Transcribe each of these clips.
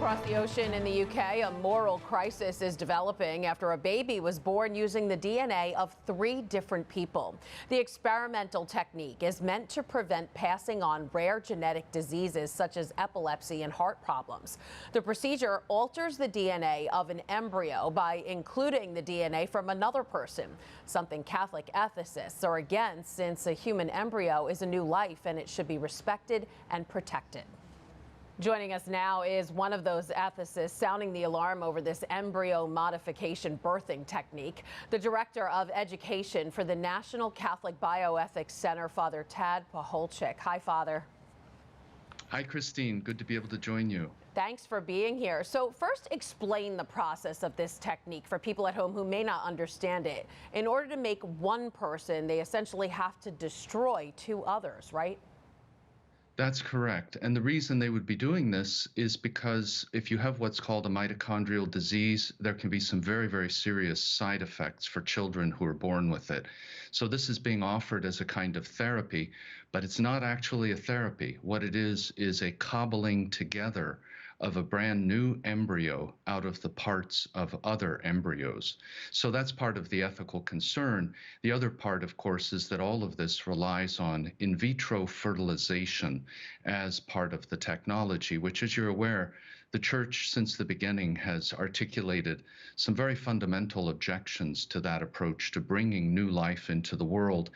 Across the ocean in the UK, a moral crisis is developing after a baby was born using the DNA of 3 different people. The experimental technique is meant to prevent passing on rare genetic diseases such as epilepsy and heart problems. The procedure alters the DNA of an embryo by including the DNA from another person, something Catholic ethicists are against, since a human embryo is a new life and it should be respected and protected. Joining us now is one of those ethicists sounding the alarm over this embryo modification birthing technique, the Director of Education for the National Catholic Bioethics Center, Father Tad Pacholczyk. Hi, Father. Hi, Christine. Good to be able to join you. Thanks for being here. So first, explain the process of this technique for people at home who may not understand it. In order to make one person, they essentially have to destroy 2 others, right? That's correct. And the reason they would be doing this is because if you have what's called a mitochondrial disease, there can be some very, very serious side effects for children who are born with it. So this is being offered as a kind of therapy, but it's not actually a therapy. What it is a cobbling together of a brand new embryo out of the parts of other embryos. So that's part of the ethical concern. The other part, of course, is that all of this relies on in vitro fertilization as part of the technology, which, as you're aware, the Church since the beginning has articulated some very fundamental objections to that approach to bringing new life into the world,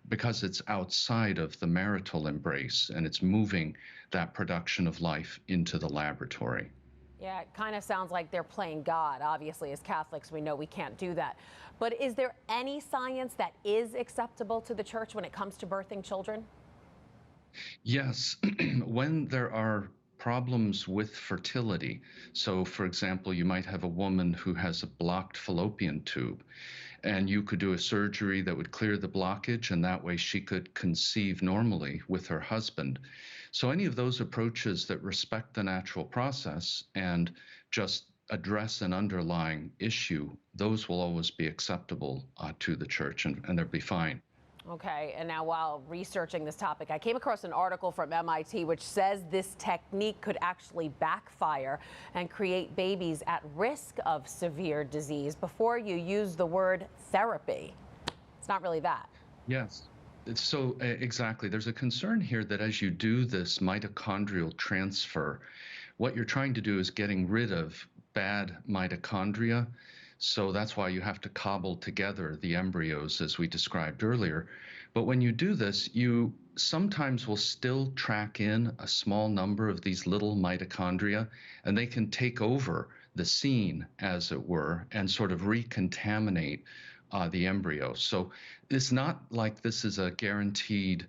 because it's outside of the marital embrace and it's moving that production of life into the laboratory. Yeah, it kind of sounds like they're playing God. Obviously, as Catholics, we know we can't do that. But is there any science that is acceptable to the Church when it comes to birthing children? Yes, when there are problems with fertility. So, for example, you might have a woman who has a blocked fallopian tube, and you could do a surgery that would clear the blockage, and that way she could conceive normally with her husband. So any of those approaches that respect the natural process and just address an underlying issue, those will always be acceptable to the Church, and they'll be fine. Okay, and now while researching this topic, I came across an article from MIT which says this technique could actually backfire and create babies at risk of severe disease before you use the word therapy. It's not really that. Yes. So exactly. There's a concern here that as you do this mitochondrial transfer, what you're trying to do is getting rid of bad mitochondria. So that's why you have to cobble together the embryos, as we described earlier. But when you do this, you sometimes will still track in a small number of these little mitochondria, and they can take over the scene, as it were, and sort of recontaminate the embryo. So it's not like this is a guaranteed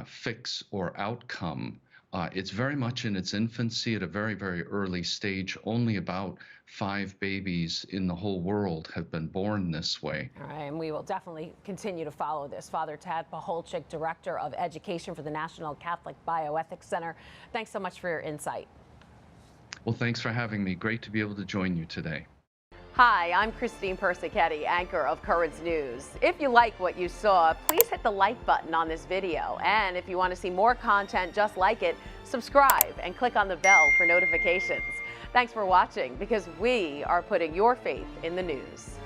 fix or outcome. It's very much in its infancy at a very, very early stage. Only about 5 babies in the whole world have been born this way. All right, and we will definitely continue to follow this. Father Tad Pacholczyk, Director of Education for the National Catholic Bioethics Center, thanks so much for your insight. Well, thanks for having me. Great to be able to join you today. Hi, I'm Christine Persichetti, anchor of Currents News. If you like what you saw, please hit the like button on this video. And if you want to see more content just like it, subscribe and click on the bell for notifications. Thanks for watching, because we are putting your faith in the news.